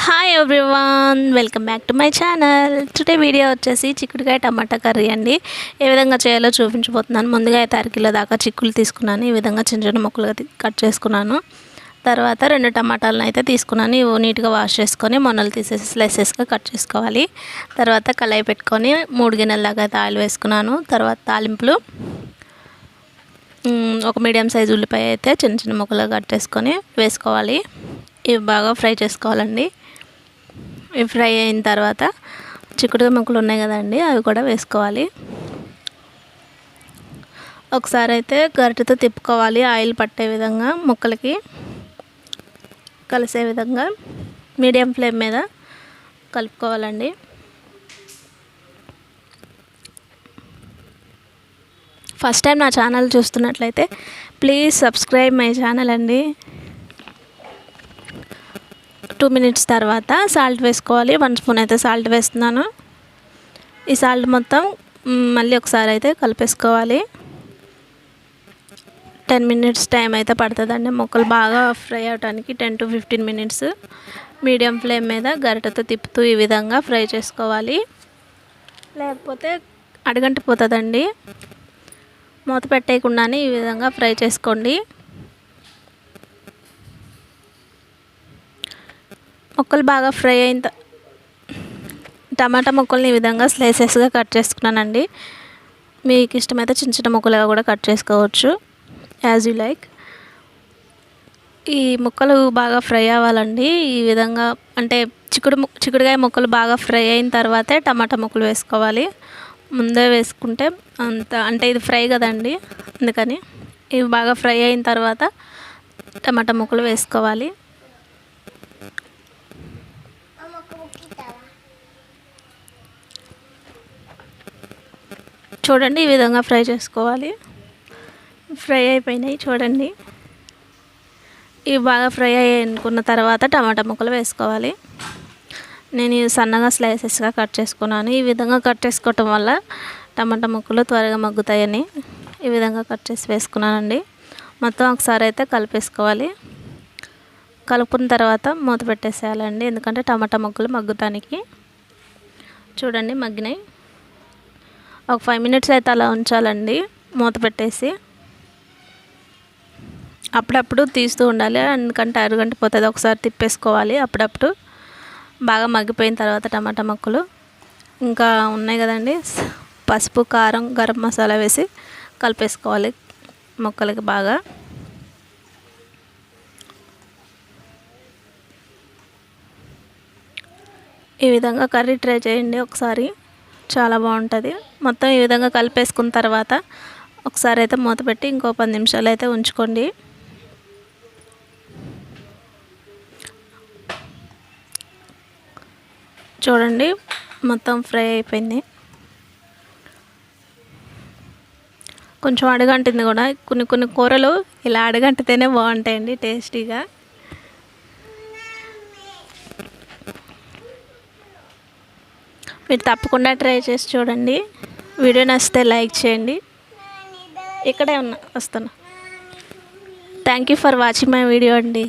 Hi everyone, welcome back to my channel. Today video వచ్చేసి చిక్కుడుకాయ టమాటా curry అండి. ఏ విధంగా చేయాలో చూపించబోతున్నాను. ముందుగా అయితే అరకిలో దాకా చిక్కులు తీసుకున్నాను. ఈ విధంగా చిన్న చిన్న ముక్కలుగా కట్ చేసుకున్నాను. తర్వాత 2 టమాటాలను అయితే తీసుకున్నాను. ఇవి నీట్గా వాష్ చేసుకొని మొన్నలు తీసేసి స్లైసెస్గా కట్ చేసుకోవాలి. తర్వాత కళాయి పెట్టుకొని 3 గిన్నెల దాకా అయితే ఆయిల్ వేసుకున్నాను. తర్వాత తాలింపులు ఒక మీడియం సైజు ఉల్లిపాయ అయితే చిన్న చిన్న ముక్కలుగా కట్ చేసుకొని వేసుకోవాలి. ఇవి బాగా ఫ్రై చేసుకోవాలండి. ఇవి ఫ్రై అయిన తర్వాత చిక్కుడుకాయ ముక్కలు ఉన్నాయి కదండి, అవి కూడా వేసుకోవాలి. ఒకసారి అయితే గరిటెతో తిప్పుకోవాలి. ఆయిల్ పట్టే విధంగా ముక్కలకి కలిసే విధంగా మీడియం ఫ్లేమ్ మీద కలుపుకోవాలండి. ఫస్ట్ టైం నా ఛానల్ చూస్తున్నట్లయితే ప్లీజ్ సబ్స్క్రైబ్ మై ఛానల్ అండి. 2 మినిట్స్ తర్వాత సాల్ట్ వేసుకోవాలి. 1 స్పూన్ అయితే సాల్ట్ వేస్తున్నాను. ఈ సాల్ట్ మొత్తం మళ్ళీ ఒకసారి అయితే కలిపేసుకోవాలి. 10 మినిట్స్ టైం అయితే పడుతుందండి ముక్కలు బాగా ఫ్రై అవడానికి. 10 to 15 మినిట్స్ మీడియం ఫ్లేమ్ మీద గరిటెతో తిప్పుతూ ఈ విధంగా ఫ్రై చేసుకోవాలి. లేకపోతే అడుగంటిపోతుందండి. మూత పెట్టేయకుండానే ఈ విధంగా ఫ్రై చేసుకోండి. ముక్కలు బాగా ఫ్రై అయిన టమాటా ముక్కల్ని ఈ విధంగా స్లైసెస్గా కట్ చేసుకున్నానండి. మీకు ఇష్టమైతే చిన్న చిన్న ముక్కలుగా కూడా కట్ చేసుకోవచ్చు, యాజ్ యూ లైక్. ఈ ముక్కలు బాగా ఫ్రై అవ్వాలండి. ఈ విధంగా అంటే చిక్కుడుకాయ ముక్కలు బాగా ఫ్రై అయిన తర్వాతే టమాటా ముక్కలు వేసుకోవాలి. ముందే వేసుకుంటే అంటే ఇది ఫ్రై కదండి, అందుకని ఇవి బాగా ఫ్రై అయిన తర్వాత టమాటా ముక్కలు వేసుకోవాలి. చూడండి, ఈ విధంగా ఫ్రై చేసుకోవాలి. ఫ్రై అయిపోయినాయి చూడండి. ఇవి బాగా ఫ్రై అనుకున్న తర్వాత టమాటా ముక్కలు వేసుకోవాలి. నేను సన్నగా స్లైసెస్గా కట్ చేసుకున్నాను. ఈ విధంగా కట్ చేసుకోవటం వల్ల టమాటా ముక్కలు త్వరగా మగ్గుతాయని ఈ విధంగా కట్ చేసి వేసుకున్నానండి. మొత్తం ఒకసారి అయితే కలిపేసుకోవాలి. కలుపుకున్న తర్వాత మూత పెట్టేసేయాలండి, ఎందుకంటే టమాటా ముక్కలు మగ్గుతానికి. చూడండి, మగ్గినాయి. ఒక 5 మినిట్స్ అయితే అలా ఉంచాలండి మూత పెట్టేసి. అప్పుడప్పుడు తీస్తూ ఉండాలి, ఎందుకంటే అడుగంటిపోతుంది. ఒకసారి తిప్పేసుకోవాలి అప్పుడప్పుడు. బాగా మగ్గిపోయిన తర్వాత టమాటా ముక్కలు ఇంకా ఉన్నాయి కదండి, పసుపు, కారం, గరం మసాలా వేసి కలిపేసుకోవాలి ముక్కలకి బాగా. ఈ విధంగా కర్రీ ట్రై చేయండి ఒకసారి, చాలా బాగుంటుంది. మొత్తం ఈ విధంగా కలిపేసుకున్న తర్వాత ఒకసారి అయితే మూత పెట్టి ఇంకో 10 నిమిషాలు అయితే ఉంచుకోండి. చూడండి, మొత్తం ఫ్రై అయిపోయింది. కొంచెం అడుగంటింది కూడా. కొన్ని కూరలు ఇలా అడుగంటితేనే బాగుంటాయండి టేస్టీగా. మీరు తప్పకుండా ట్రై చేసి చూడండి. వీడియో నచ్చితే లైక్ చేయండి. ఇక్కడే వస్తాను. Thank you for watching my video అండి.